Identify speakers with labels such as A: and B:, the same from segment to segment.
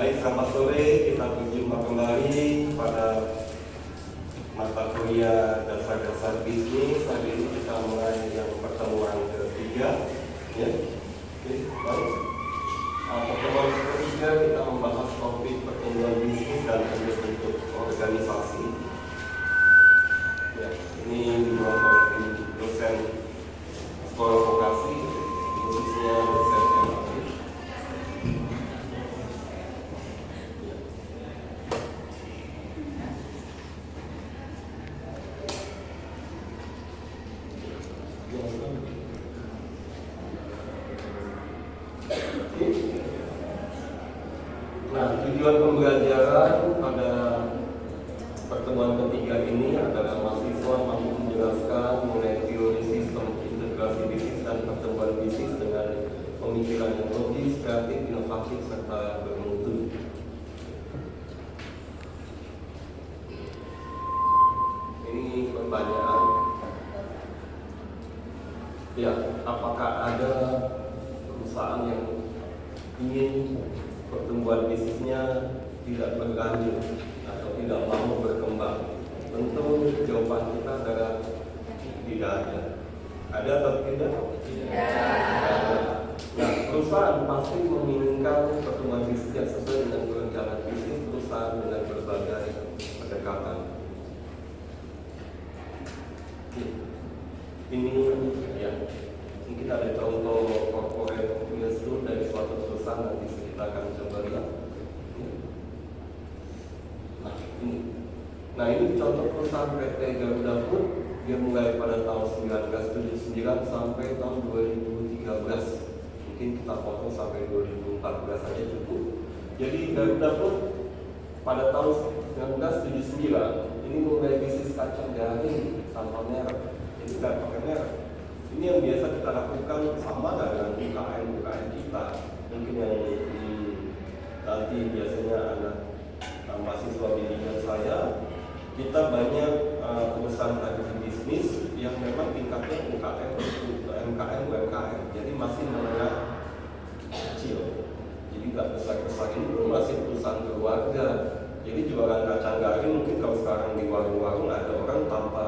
A: Baik, selamat sore. Kita berjumpa kembali pada mata kuliah dasar-dasar bisnis. Hari ini kita mulai yang pertemuan ketiga. Ya, oke, baik. Pertemuan ketiga kita membahas topik pertumbuhan bisnis dan bentuk organisasi. Ya, ini dibuat oleh dosen sekolah vokasi, khususnya dosen MAP. Nah, tujuan pembelajaran pada pertemuan ketiga ini adalah mahasiswa mampu menjelaskan mengenai teori sistem integrasi bisnis dan pertumbuhan bisnis dengan pemikiran yang logis, kreatif, inovatif, serta bermutu. Ini pertanyaan. Ya, apakah ada perusahaan yang ingin pertumbuhan bisnisnya tidak berlanjut atau tidak mau berkembang? Tentu jawaban kita adalah tidak ada. Ada atau tidak? Tidak ada. Nah, perusahaan pasti menginginkan pertumbuhan bisnis yang sesuai dengan perencanaan bisnis perusahaan dengan berbagai pendekatan. Ini ya, mungkin ada contoh corporate ministry dari suatu perusahaan, nanti kita akan coba lihat. Nah ini contoh perusahaan PT Garuda Food. Dia mulai pada tahun 1979 sampai tahun 2013. Mungkin kita potong sampai 2014 saja cukup. Jadi Garuda Food pada tahun 1979 ini mulai bisnis kacang garing tanpa merek. Jadi tidak pakai merek. Ini yang biasa kita lakukan sama dengan UKM kita. Mungkin yang nanti biasanya anak mahasiswa bimbingan saya, kita banyak perusahaan agribisnis yang memang tingkatnya UKM, UMKM, jadi masih menengah kecil. Jadi nggak besar-besar, ini pun masih perusahaan keluarga. Jadi jualan kacang garing mungkin kalau sekarang di warung-warung ada orang tanpa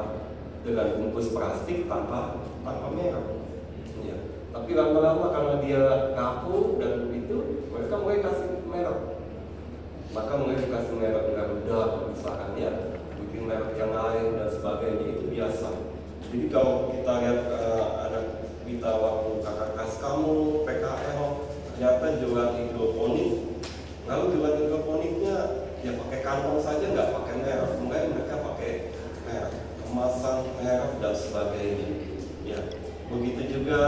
A: dengan bungkus plastik tanpa merek. Ya. Tapi lama-lama karena dia ngaku dan itu, mereka mulai kasih merek. Maka mulai dikasih merek Garuda perusahaannya, bikin merek yang lain dan sebagainya, itu biasa. Jadi kalau kita lihat anak kita waktu kakak kelas kamu, PKL, ternyata jualan hidroponik, lalu jualan hidroponiknya ya pakai kantong saja, nggak pakai merek. Mulai mereka pakai merek, kemasan merek dan sebagainya. Ya, begitu juga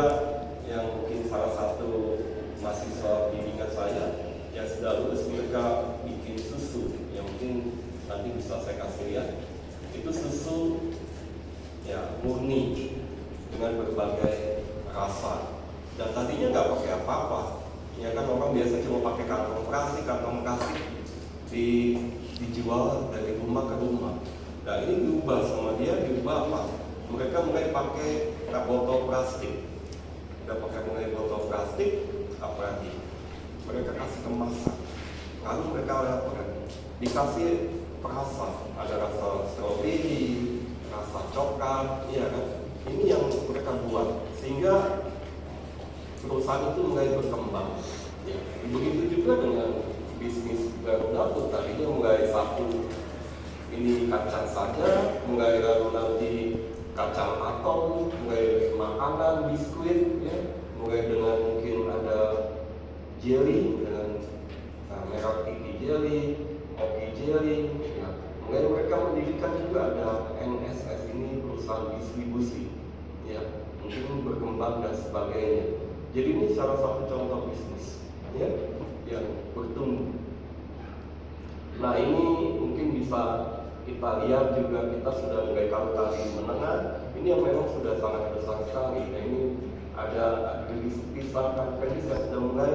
A: yang mungkin salah satu mahasiswa bimbingan saya yang sudah lulus, mereka bikin susu yang mungkin nanti bisa saya kasih lihat. Itu susu ya murni dengan berbagai rasa dan tadinya nggak pakai apa-apa. Ya kan orang biasa cuma pakai kantong plastik dijual dari rumah ke rumah. Nah ini diubah sama dia, diubah apa? Mereka mulai pakai botol plastik. Udah pakai mulai botol plastik, apa lagi? Mereka kasih kemasan. Lalu mereka lakukan dikasih perasa, ada rasa stroberi, rasa coklat, iya kan? Ini yang mereka buat sehingga perusahaan itu mulai berkembang. Ya. Begitu juga dengan bisnis Garuda Food, tadinya mulai satu ini kacang saja, mulai lalu nanti kacang atom, mulai makanan, biskuit, ya, mulai dengan mungkin ada jelly dengan merek Tiki Jelly, Oki Jelly, ya. Mulai mereka mendirikan juga ada NSS, ini perusahaan distribusi, ya, mungkin berkembang dan sebagainya. Jadi ini salah satu contoh bisnis, ya, yang bertumbuh. Nah ini mungkin bisa kita lihat juga, kita sudah mulai kalau tadi menengah, ini yang memang sudah sangat besar sekali. Nah ini ada pisang company yang sudah mulai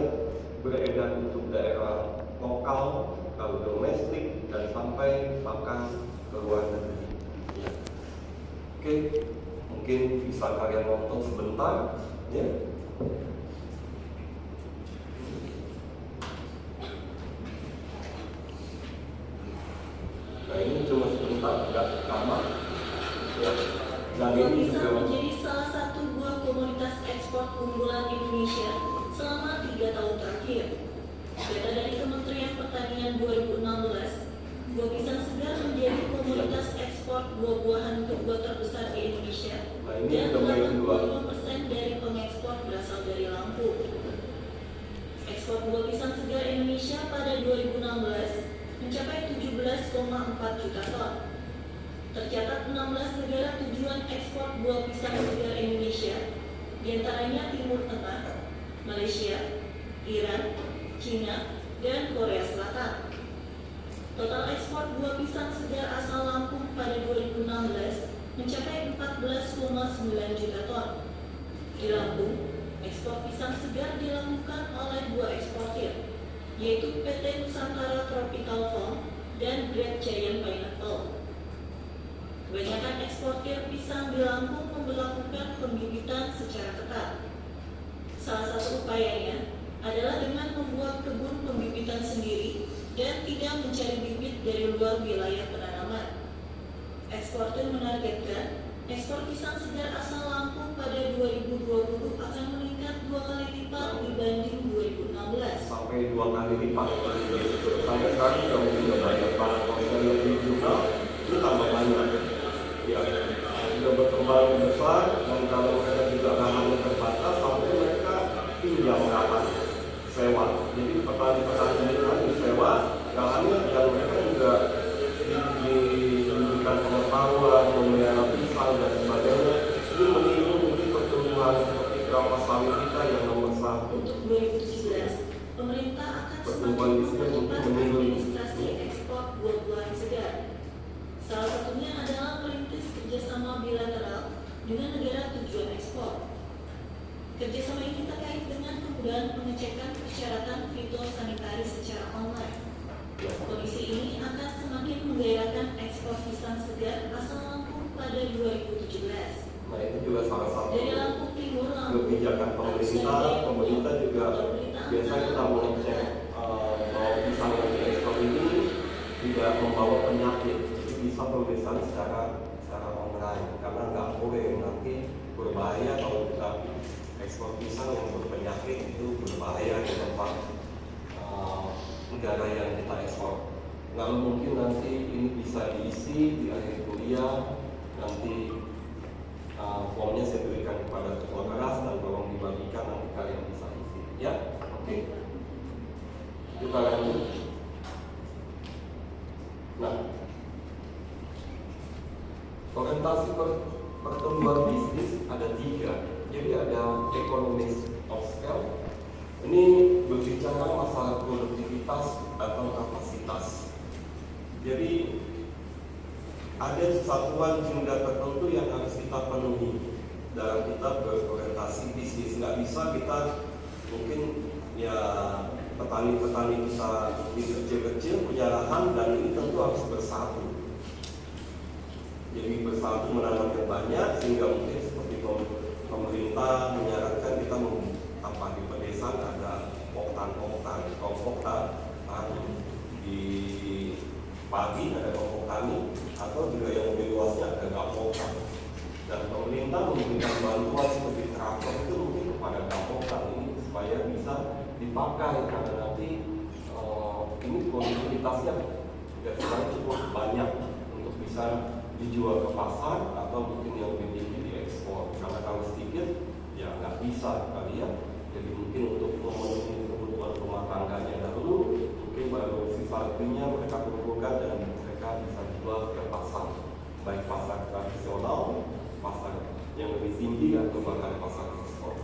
A: beredar untuk daerah lokal, kalau domestik dan sampai bahkan ke luar negeri. Ya. Oke, mungkin bisa kalian nonton sebentar, ya.
B: Indonesia selama 3 tahun terakhir. Data dari Kementerian Pertanian 2016, buah pisang segar menjadi komoditas ekspor buah-buahan kedua terbesar di Indonesia, dan 85% dari pengekspor berasal dari Lampung. Ekspor buah pisang segar Indonesia pada 2016 mencapai 17,4 juta ton. Tercatat 16 negara tujuan ekspor buah pisang segar Indonesia, diantaranya Timur Tengah, Malaysia, Iran, Cina, dan Korea Selatan. Total ekspor buah pisang segar asal Lampung pada 2016 mencapai 14,9 juta ton. Di Lampung, ekspor pisang segar dilakukan oleh dua eksportir, yaitu PT Nusantara Tropical Farm dan Great Giant Pineapple. Kebanyakan eksportir pisang di Lampung memperlakukan pembibitan secara ketat. Salah satu upayanya adalah dengan membuat kebun pembibitan sendiri dan tidak mencari bibit dari luar wilayah penanaman. Eksportir menargetkan ekspor pisang segar asal Lampung pada 2020 akan meningkat 2 kali lipat dibanding 2016.
A: Sampai 2 kali lipat. Sampai sekarang sudah banyak para konser yang di jurnal itu tambah banyak. Ya, sudah berkembang besar, dan kalau mereka juga lahannya terbatas, sampai mereka pinjam lahan sewa. Jadi petani-petani ini kan disewa lahannya, dan mereka juga diberikan pengetahuan memelihara pisang dan sebagainya. Ini mungkin pertumbuhan seperti kelapa sawit kita yang nomor 1.
B: Untuk 2017, pemerintah akan semakin mempercepat administrasi ekspor buah-buahan segar. Salah satunya adalah merintis kerjasama bilateral dengan negara tujuan ekspor. Kerjasama ini terkait dengan kemudahan pengecekan persyaratan fitosanitari secara online. Kondisi ini akan semakin menggairahkan ekspor pisang segar asal Lampung pada 2017.
A: Nah, itu juga salah satu
B: dari Lampung Timur,
A: kebijakan pemerintah juga biasa kita mengecek bahwa pisang yang diekspor ini tidak membawa penyakit, jadi bisa pemeriksaan secara online, karena nggak boleh nanti berbahaya kalau kita ekspor pisang yang berpenyakit. Itu berbahaya di tempat negara yang kita ekspor. Nggak mungkin nanti ini bisa diisi di akhir kuliah, nanti formnya saya berikan kepada ketua kelas dan tolong dibagikan, nanti kalian bisa isi. Ya, oke. Itu kalian. Nah, orientasi pertumbuhan bisnis ada 3. Jadi ada economies of scale. Ini berbicara masalah produktivitas atau kapasitas. Jadi ada satuan jumlah tertentu yang harus kita penuhi dalam kita berorientasi bisnis. Nggak bisa kita mungkin ya petani-petani kita di kecil-kecil punya lahan, dan ini tentu harus bersatu. Jadi bersatu menanam yang banyak, sehingga mungkin seperti pemerintah menyarankan kita di pedesaan ada kelompok tani, di pagi ada kelompok tani, atau juga yang lebih luasnya ada gapoktan. Dan pemerintah memberikan bantuan seperti traktor itu mungkin kepada gapoktan ini supaya bisa dipakai, karena nanti ini produktivitasnya cukup banyak untuk bisa dijual ke pasar, atau mungkin yang lebih tinggi diekspor. Karena kalau sedikit ya nggak bisa kali ya. Jadi mungkin untuk memenuhi kebutuhan rumah tangganya dahulu, mungkin baru sisa-sisanya mereka kumpulkan dan mereka bisa jual ke pasar, baik pasar tradisional, pasar yang lebih tinggi, atau bahkan pasar ekspor.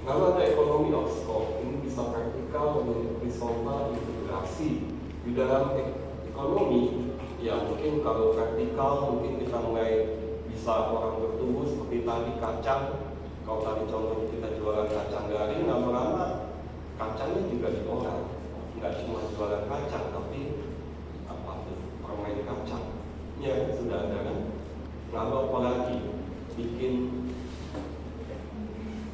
A: Lalu ada ekonomi of scope, ini bisa vertikal dan horizontal integrasi di dalam ekonomi. Ya mungkin kalau vertikal mungkin kita mulai bisa orang bertumbuh seperti tadi kacang. Kalau tadi contoh kita jualan kacang garing, lama-lama kacangnya juga diolah. Nggak cuma jualan kacang, tapi permen kacang. Ya sudah ada kan. Lalu apalagi bikin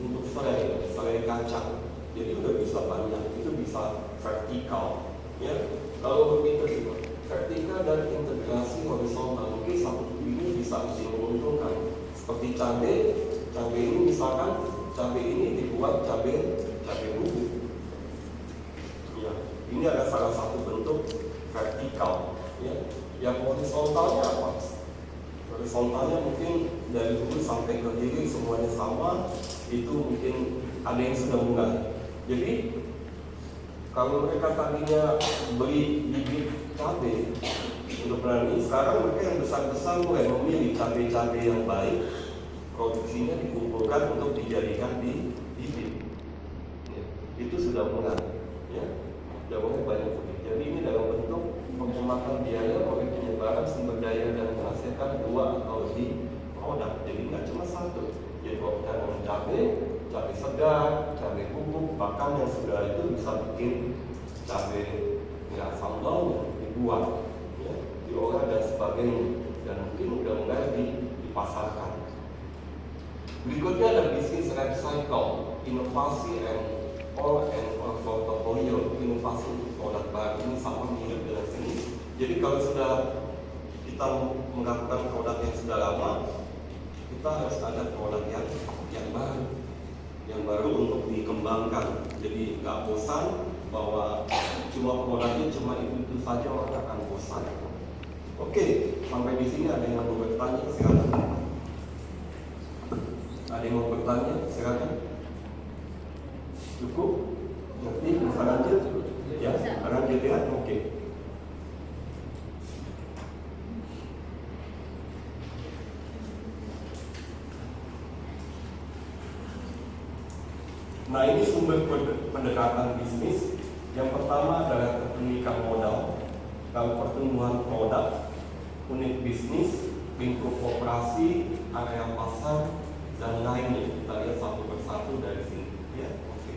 A: untuk selai kacang. Jadi udah bisa banyak, itu bisa vertikal. Ya kalau begitu vertikal dan integrasi horizontal, mungkin satu ini bisa menguntungkan. Seperti cabai ini misalkan cabai ini dibuat cabai Ini ada salah satu bentuk vertikal, ya. Yang horizontalnya apa? Horizontalnya mungkin dari hulu sampai ke hilir semuanya sama. Itu mungkin ada yang sudah mulai. Jadi kalau mereka tadinya beli bibit cabai untuk berani, sekarang mereka yang besar-besar mulai memilih cabai-cabai yang baik, produksinya dikumpulkan untuk dijadikan di bibit. Ya, itu sudah mulai, ya, sudah mulai banyak. Jadi ini dalam bentuk penghematan biaya oleh penyebaran sumber daya dan menghasilkan 2 atau lebih produk. Jadi nggak cuma satu. Jadi kalau kita ngomong cabai segar, cabai bubuk, bahkan yang sudah itu bisa bikin cabai nggak sambal dibuang, ya, diolah dan sebagainya, dan mungkin udah mulai dipasarkan. Berikutnya ada bisnis life cycle, inovasi and portfolio, inovasi untuk produk baru. Ini sama mirip dengan sini. Jadi kalau sudah kita melakukan produk yang sudah lama, kita harus ada produk yang baru untuk dikembangkan. Jadi nggak bosan bahwa cuma produknya cuma itu saja, orang akan bosan. Oke, sampai di sini ada yang mau bertanya? Silakan. Ada yang mau bertanya? Silakan. Cukup? Nanti bisa lanjut? Ya, lanjut ya. Oke. Nah, ini sumber pendekatan bisnis. Yang pertama adalah kepemilikan modal, lalu pertumbuhan produk, unit bisnis, lingkup operasi, area pasar, dan lainnya. Kita lihat satu persatu dari sini. Ya, oke.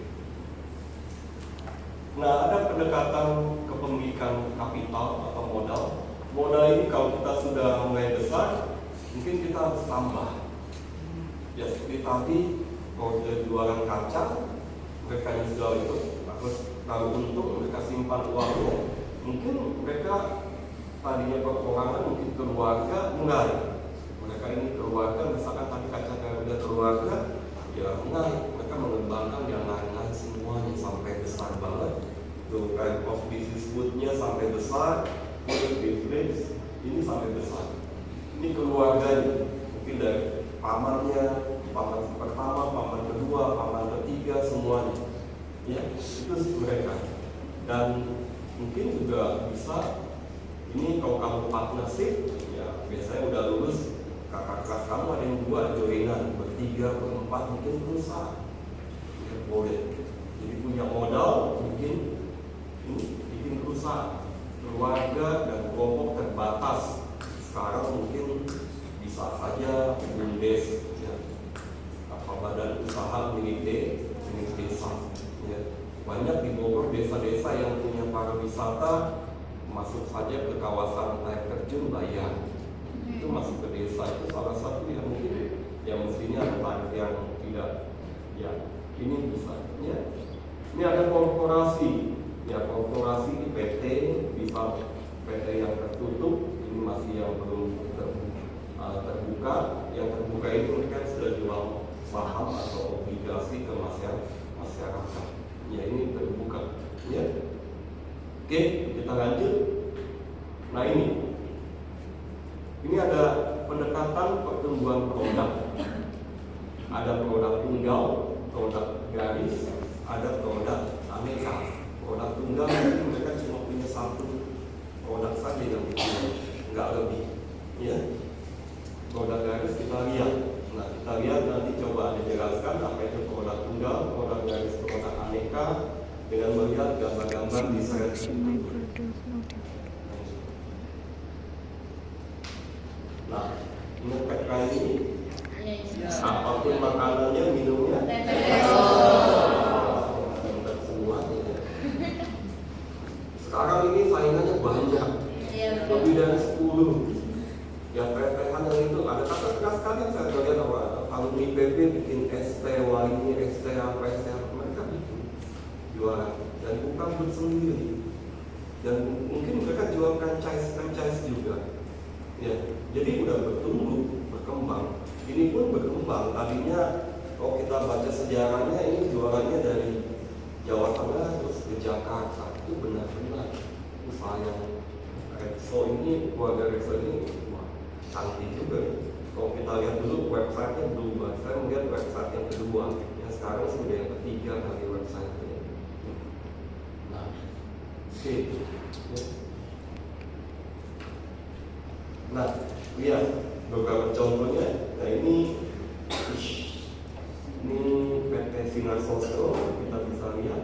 A: Nah, ada pendekatan kepemilikan kapital atau modal. Modal ini kalau kita sudah mulai besar, mungkin kita harus tambah. Ya, seperti tadi, kalau jualan kaca, mereka yang jual itu harus lalu untung, mereka simpan uangnya. Mungkin mereka tadinya perorangan, mungkin keluarga mulai. Mereka ini keluarga, misalkan tadi kaca udah keluarga, ya mulai mereka mengembangkan yang lain-lain semuanya sampai besar banget. Tuh kind of business foodnya sampai besar, business ini sampai besar. Ini keluarganya, mungkin dari pamannya, paman pertama, paman kedua, paman ketiga, semuanya. Ya, itu mereka. Dan mungkin juga bisa, ini kalau kamu partnership, ya biasanya udah lulus, kakak kelas kamu ada yang 2 joinan, bertiga, berempat, mungkin perusahaan. Ya, boleh. Jadi punya modal, mungkin ini bikin perusahaan. Keluarga dan kelompok terbatas. Sekarang mungkin bisa saja BUMDes, ya, apa badan usaha milik desa. Ya. Banyak di Bogor desa-desa yang punya pariwisata, masuk saja ke kawasan air terjun bayar. Itu masuk ke desa, itu salah satu yang mungkin yang mestinya ada tarif yang tidak, ya ini bisa. Ya. Ini ada korporasi, ya korporasi di PT, bisa PT yang tertutup, ini masih yang belum terbuka. Yang terbuka itu mereka sudah jual saham atau obligasi ke masyarakat. Ya ini terbuka. Ya. Oke, kita lanjut. Nah ini ada pendekatan pertumbuhan produk. Ada produk tunggal, produk garis, ada produk aneka. Produk tunggal itu mereka cuma punya satu produk saja yang dijual, nggak lebih. Ya. Produk garis kita lihat. Nah, kita lihat nanti coba dijelaskan apa itu produk tunggal, produk garis, produk aneka dengan melihat gambar-gambar di slide ini. Nah, ini PK ini apapun makanannya, minumnya semua. Sekarang ini saingannya banyak, lebih dari 10. Ya tetehan yang itu ada kakak sekalian saya lihat alumni PB bikin ST wali, ST apa, mereka bikin jualan dan bukan bersendiri, dan mungkin mereka jual franchise juga. Ya, jadi udah bertumbuh, berkembang. Ini pun berkembang. Tadinya kalau kita baca sejarahnya, ini jualannya dari Jawa Tengah terus ke Jakarta. itu benar-benar usaha yang Rekso ini, keluarga Rekso ini wah, canggih juga. Kalau kita lihat dulu websitenya berubah, saya melihat website yang kedua, yang sekarang sudah yang ketiga kali websitenya. Nah, oke. Nah, lihat beberapa contohnya. Nah ini PT Sinar Sosro, kita bisa lihat.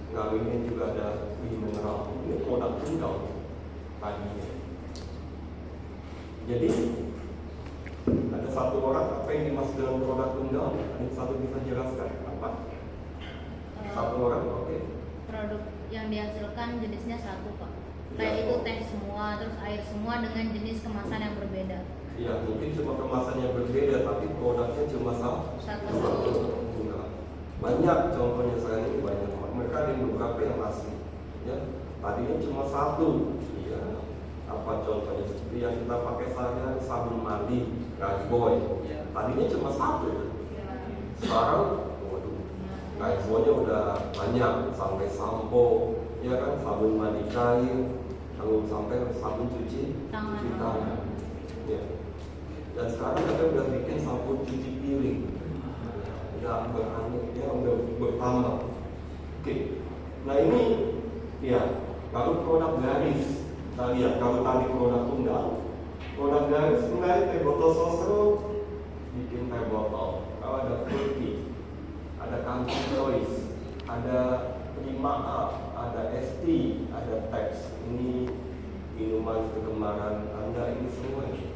A: Ngawinnya juga ada mineral. Ini produk tunggal tadinya. Jadi ada satu orang apa yang dimaksud dengan produk tunggal? Ada satu bisa jelaskan apa? Satu orang, oke.
C: Produk yang dihasilkan jenisnya satu, Pak.
A: Ya,
C: Kayak itu teh semua, terus air semua dengan jenis kemasan yang berbeda.
A: Iya, mungkin cuma kemasannya berbeda, tapi produknya cuma satu. Banyak contohnya sekarang ini banyak. Mereka ada beberapa yang asli. Ya, tadinya cuma satu. Iya. Apa contohnya seperti yang kita pakai sehari-hari, sabun mandi, Lifebuoy. Tadinya cuma satu. Sekarang, waduh, Lifebuoy-nya udah banyak sampai sampo, ya kan, sabun mandi cair, lalu sampai sabun cuci tangan. Ya. Dan sekarang kita udah bikin sabun cuci piring, udah beraneka, ya udah bertambah. Oke, nah ini ya kalau produk garis, kita lihat kalau tadi produk tunggal, produk garis mulai teh botol Sosro, bikin teh botol. Kalau ada fruity, ada Camping Choice, ada 5A, ada ST, ada Tex. Ini minuman kegemaran Anda ini semua ini.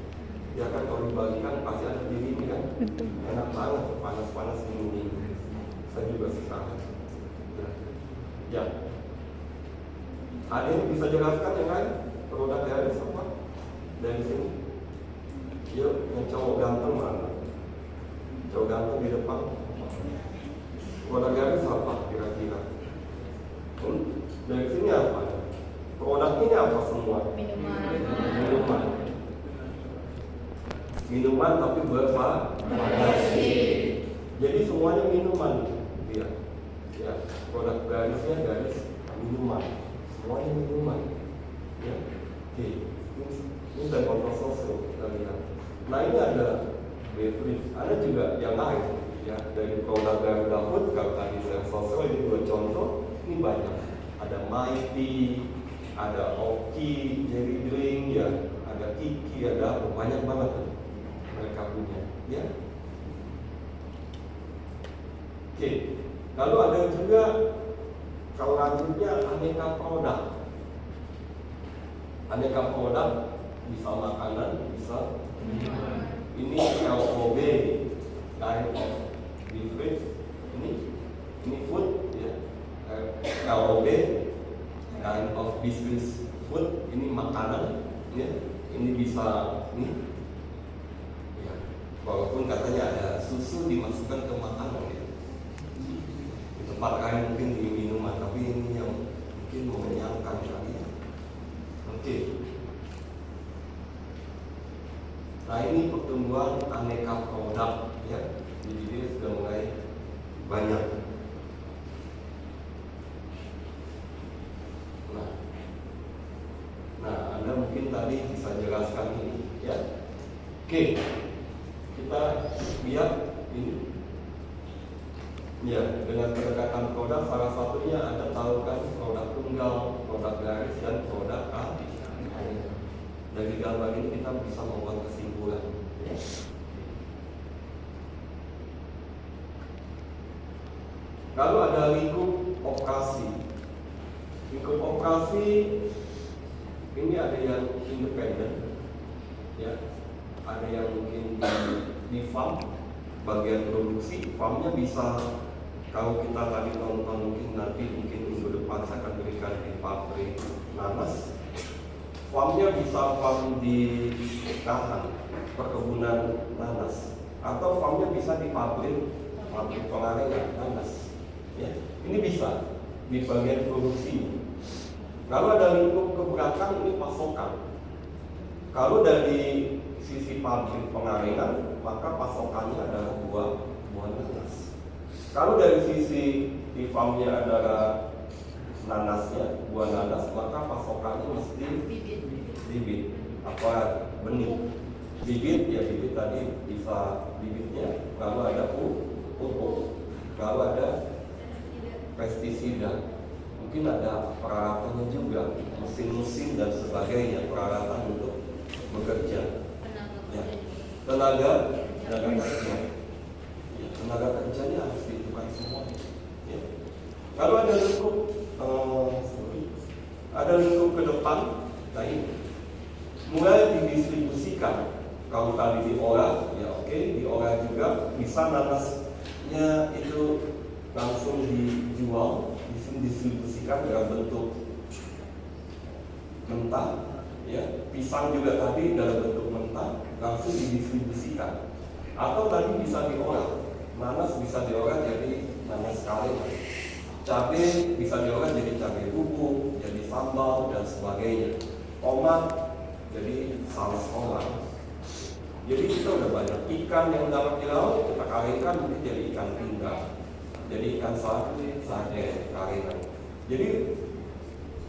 A: Ya kan kalau dibagikan pasti ada diri ini kan. Betul. Enak banget, panas-panas ini. Saya juga suka. Ya. Ada yang bisa jelaskan yang lain? Produk dari apa? Dari sini. Yuk, yang cowok ganteng mana? Cowok ganteng di depan. Produk dari apa kira-kira? Dari sini apa? Produk ini apa semua? Minuman tapi bervariasi. Jadi semuanya minuman, ya. Ya, produk garisnya garis minuman, semuanya minuman. Ya, oke. Ini saya kontrol sosro kita lihat. Nah ini ada beverage, ada juga yang lain. Ya, dari produk Garuda Food, kalau tadi saya sosro ini 2 contoh, ini banyak. Ada Mighty, ada Oki, Jerry Drink, ya, ada Kiki, ada banyak banget mereka punya, ya. Oke, lalu ada juga kalau lanjutnya aneka produk. Aneka produk bisa makanan, bisa ini LOB, line of beverage, ini food, ya. LOB, line of business food, ini makanan, ya. Ini bisa ini. Walaupun katanya ada susu dimasukkan ke makanan, ya. Di tempat lain mungkin di minuman, tapi ini yang mungkin mengenyangkan kali, ya. Oke. Nah ini pertumbuhan aneka produk, ya. Jadi dia sudah mulai banyak. Nah Anda mungkin tadi bisa jelaskan ini, ya. Oke. Kita lihat ini, ya, dengan pendekatan produk salah satunya Anda tahu kan produk tunggal, produk garis dan produk A. Dari gambar ini kita bisa membuat kesimpulan. Lalu ada lingkup operasi. Lingkup operasi ini ada yang independen, ya. Ada yang mungkin di farm, bagian produksi. Farmnya bisa, kalau kita tadi nonton mungkin minggu depan saya akan berikan di pabrik nanas. Farmnya bisa farm di lahan perkebunan nanas, atau farmnya bisa di pabrik pengalengan nanas. Ya, ini bisa di bagian produksi. Kalau ada lingkup ke belakang ini pasokan. Kalau dari sisi pabrik pengalengan, maka pasokannya adalah buah nanas. Kalau dari sisi di farmnya adalah nanasnya, buah nanas, maka pasokannya mesti bibit apa benih. Bibit ya bibit tadi bisa bibitnya, lalu ada pupuk, lalu ada pestisida, mungkin ada peralatannya juga, mesin-mesin dan sebagainya, peralatan untuk bekerja. Ya. Tenaga kerja. Ya, tenaga kerjanya harus ditukar semua. Ya. Lalu ada lingkup ke depan, nah ini mulai didistribusikan. Kalau tadi diolah, ya oke, diolah juga bisa nanasnya itu langsung dijual, didistribusikan dalam bentuk mentah, ya. Pisang juga tadi dalam bentuk mentah, langsung didistribusikan. Atau tadi bisa diolah, nanas bisa diolah jadi nanas kare, cabai bisa diolah jadi cabai bubuk, jadi sambal dan sebagainya. Tomat jadi saus tomat. Jadi kita udah banyak ikan yang dapat di laut, kita karingkan mungkin jadi ikan pindang, jadi ikan sate, karingan. Jadi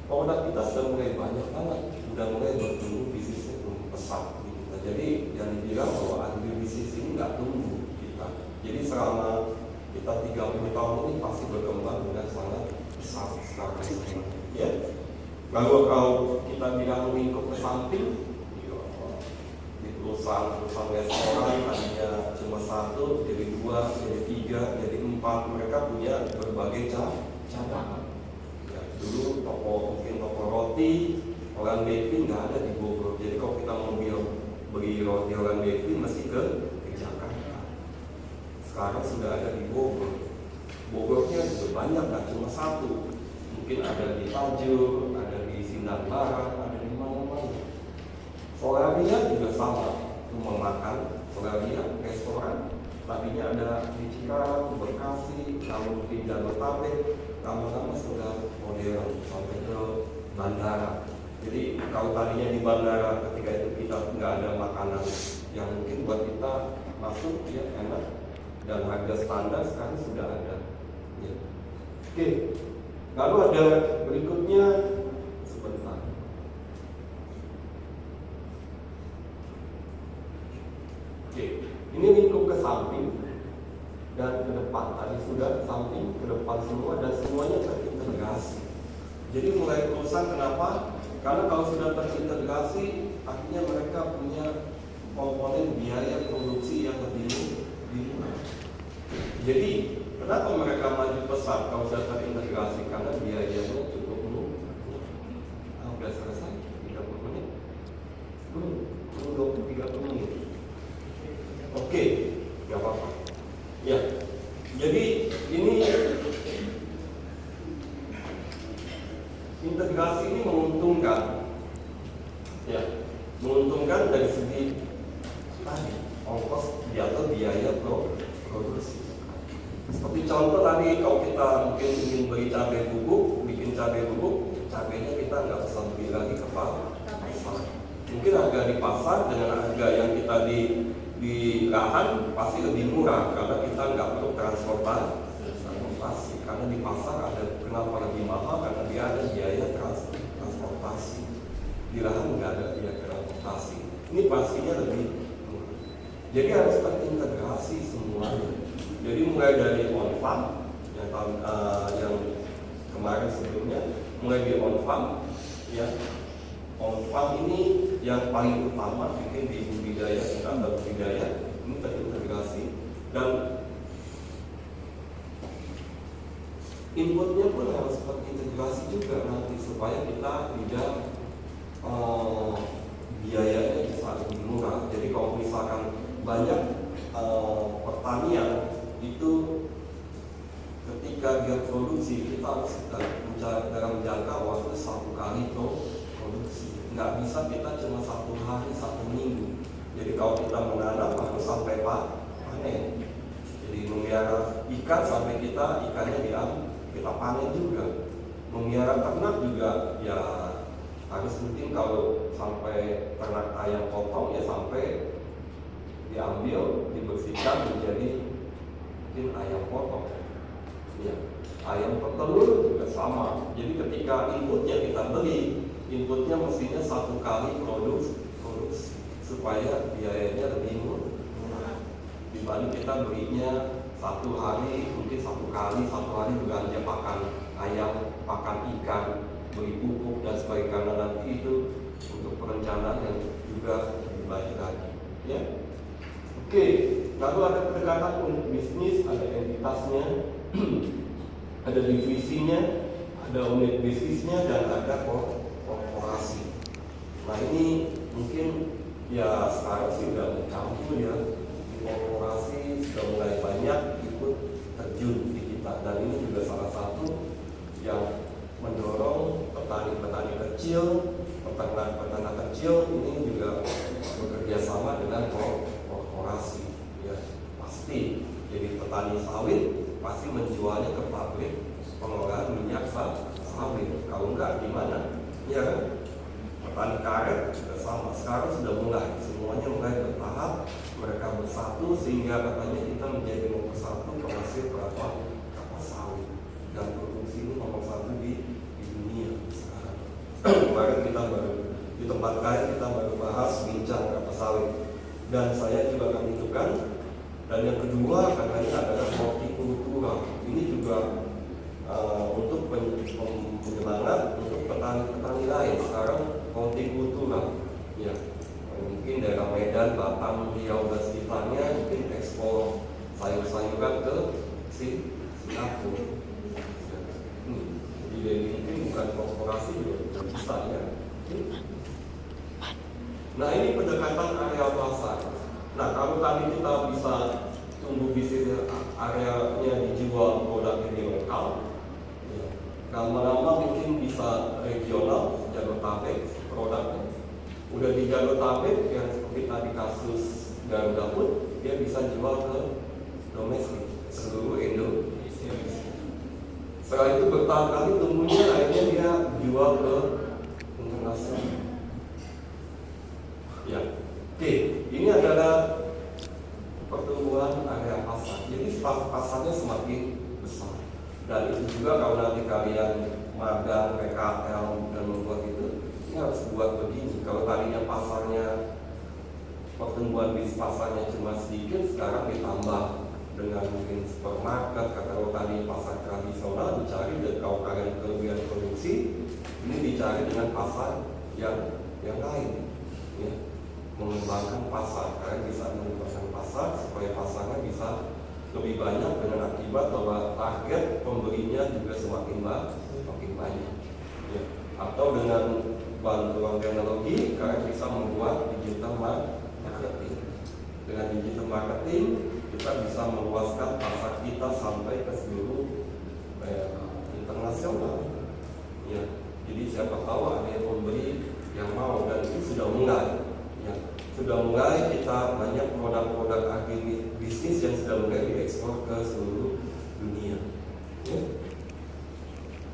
A: produk kita sudah mulai banyak banget, sudah mulai bertumbuh, bisnisnya tumbuh pesat gitu. Jadi jangan dibilang bahwa agribisnis ini nggak tumbuh kita. Jadi selama kita 30 tahun ini pasti berkembang dengan sangat besar sekarang. Ya. Lalu kalau kita bilang lingkup ke samping, perusahaan restoran tadinya cuma 1, jadi 2, jadi 3, jadi 4. Mereka punya berbagai cabang. Ya, dulu mungkin toko roti orang Bevin nggak ada di Bogor. Jadi kalau kita mau beli roti orang Bevin mesti ke Jakarta. Sekarang sudah ada di Bogor. Bogornya juga banyak, nggak cuma 1. Mungkin ada di Tajur, ada di Sindang Barat, ada di mana-mana. Solaria juga sama, rumah makan, Solaria, restoran. Tadinya ada di Cikarang, Bekasi, lalu di Jabodetabek, lama-lama sudah modern sampai ke bandara. Jadi kalau tadinya di bandara ketika itu kita nggak ada makanan yang mungkin buat kita masuk ya enak dan harga standar, sekarang sudah ada. Ya. Oke, lalu ada berikutnya sebentar. Oke, ini lingkup ke samping dan ke depan. Tadi sudah samping, ke depan semua dan semuanya terintegrasi. Jadi mulai perusahaan kenapa? Karena kalau sudah terintegrasi, akhirnya mereka punya komponen biaya produksi yang lebih murah. Jadi kenapa mereka maju pesat kalau sudah terintegrasi? Karena biayanya cukup murah. Sudah selesai 30 menit. Belum 30 menit. Oke, nggak apa-apa. Ya, jadi ini integrasi ini menguntungkan, ya, menguntungkan dari segi tadi ongkos atau biaya produksi. Seperti contoh tadi, kalau kita mungkin ingin beli cabai bubuk, bikin cabai bubuk, cabainya kita nggak usah beli lagi ke pasar. Mungkin harga di pasar dengan harga yang kita di lahan pasti lebih murah karena kita nggak perlu transportasi. Karena di pasar ada kenapa lebih mahal karena dia ada biaya transportasi. Di lahan nggak ada biaya transportasi. Ini pastinya lebih murah. Jadi harus terintegrasi semuanya. Jadi mulai dari on farm yang kemarin sebelumnya, mulai di on farm, ya. On farm ini yang paling utama mungkin di budidaya kita budidaya ini terintegrasi dan inputnya pun harus terintegrasi juga nanti supaya kita tidak biayanya bisa lebih murah. Jadi kalau misalkan banyak pertanian itu ketika dia produksi kita harus dalam jangka waktu 1 kali produksi. Nggak bisa kita cuma 1 hari 1 minggu. Jadi kalau kita menanam harus sampai panen. Jadi memelihara ikan sampai ikannya kita panen juga. Memelihara ternak juga ya harus mungkin kalau sampai ternak ayam potong ya sampai diambil dibersihkan menjadi mungkin ayam potong. Ya. Ayam petelur juga sama. Jadi ketika inputnya kita beli, inputnya mestinya 1 kali produksi supaya biayanya lebih murah dibanding kita belinya 1 hari, mungkin 1 hari belanja pakan ayam, pakan ikan, beli pupuk dan sebagainya, karena nanti itu untuk perencanaan yang juga lebih baik lagi, ya. Oke, lalu ada pendekatan unit bisnis, ada entitasnya, ada divisinya, ada unit bisnisnya, dan ada korporasi. Nah ini mungkin ya sekarang sih udah mencampur ya, korporasi sudah mulai banyak ikut terjun di kita, dan ini juga salah satu yang mendorong petani-petani kecil, peternak kecil ini juga bekerja sama dengan korporasi, ya pasti. Jadi petani sawit pasti menjualnya ke pabrik pengolahan minyak sawit. Kalau enggak gimana? Ya kan? Petani karet juga sama. Sekarang sudah mulai, semuanya mulai bertahap, mereka bersatu sehingga katanya kita menjadi nomor 1 penghasil kelapa sawit, dan produksi ini nomor 1 di dunia sekarang. Kemarin kita baru di tempat lain kita baru bahas bincang kelapa sawit, dan saya juga akan menunjukkan. Dan yang kedua katanya adalah hortikultura. Ini juga untuk penyemangat untuk petani-petani lain. Sekarang hortikultura, ya mungkin daerah Medan, Batam, Riau dan sekitarnya mungkin ekspor sayur-sayuran ke Singapura. Jadi mungkin bukan korporasi juga bisa, ya. Nah ini pendekatan area pasar. Nah kalau tadi kita bisa tumbuh bisnis areanya dijual produknya di lokal, ya. Lama-lama mungkin bisa regional, Jabodetabek produknya. Udah di Jabodetabek yang seperti tadi kasus Garuda Food, dia bisa jual ke domestik seluruh Indonesia. Setelah itu bertahun kali tumbuhnya, akhirnya dia jual ke internasional. Ya, oke, ini adalah pertumbuhan area pasar. Jadi pasarnya semakin besar. Dan itu juga kalau nanti kalian magang PKL dan membuat itu, ini harus buat begini. Kalau tadinya pasarnya, pertumbuhan bisnis pasarnya cuma sedikit, sekarang ditambah dengan mungkin supermarket. Kalau tadi pasar tradisional dicari, dan kalau kalian kelebihan produksi, ini dicari dengan pasar yang lain, ya. Mengembangkan pasar, kalian bisa mengembangkan pasar supaya pasarnya bisa lebih banyak, dengan akibat bahwa target pembelinya juga semakin banyak, ya. Atau dengan bantuan teknologi kalian bisa membuat digital marketing. Dengan digital marketing kita bisa meluaskan pasar kita sampai ke seluruh internasional, ya. Jadi siapa tahu ada yang membeli yang mau, dan itu sudah mulai. Ya, sudah mulai kita banyak produk-produk agribisnis yang sudah mulai diekspor ke seluruh dunia, ya.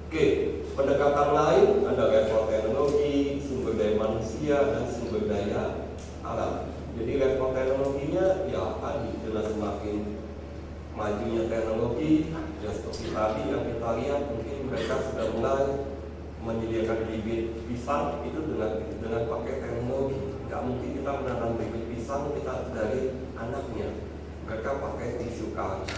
A: Oke, pendekatan lain ada level teknologi, sumber daya manusia, dan sumber daya alam. Jadi level teknologinya ya tadi jelas semakin majunya teknologi, ya seperti tadi yang kita lihat, mungkin mereka sudah mulai menyediakan bibit pisang itu dengan pakai teknologi. Gak mungkin kita menanam bibit pisang kita dari anaknya. Mereka pakai tisu kaca.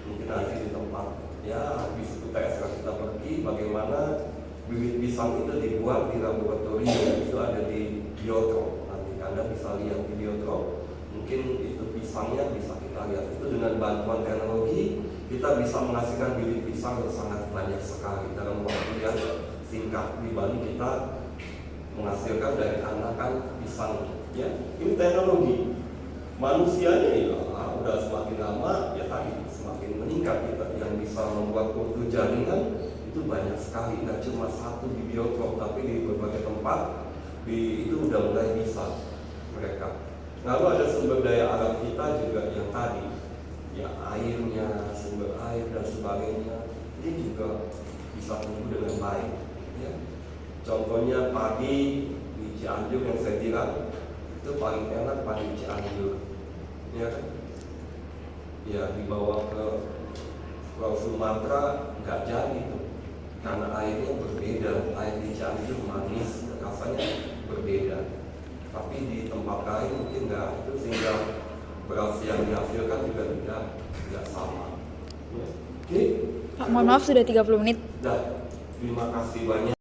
A: Mungkin nanti di tempat ya di UTS kita pergi, bagaimana bibit pisang itu dibuat di laboratorium, itu ada di biotrop. Nanti Anda bisa lihat di biotrop. Mungkin itu pisangnya bisa kita lihat. Itu dengan bantuan teknologi kita bisa menghasilkan bibit pisang yang sangat banyak sekali dalam waktu yang singkat dibanding kita menghasilkan dari anakan pisang, ya. Ini teknologi. Manusianya ya udah semakin lama ya tadi semakin meningkat, kita yang bisa membuat kultur jaringan itu banyak sekali, nggak cuma satu di biotrop tapi di berbagai tempat itu udah mulai bisa mereka. Lalu ada sumber daya alam kita juga yang tadi, ya airnya, sumber air dan sebagainya, ini juga bisa tumbuh dengan baik, ya. Contohnya padi di Cianjur yang saya bilang itu paling enak padi Cianjur, ya kan? Ya dibawa ke Kalau Sumatera nggak jadi tuh, karena airnya berbeda. Air di Cianjur manis, rasanya berbeda. Tapi di tempat lain mungkin nggak itu, sehingga beras yang dihasilkan juga tidak sama. Oke.
D: Pak, mohon maaf sudah 30 menit.
A: Dan terima kasih banyak.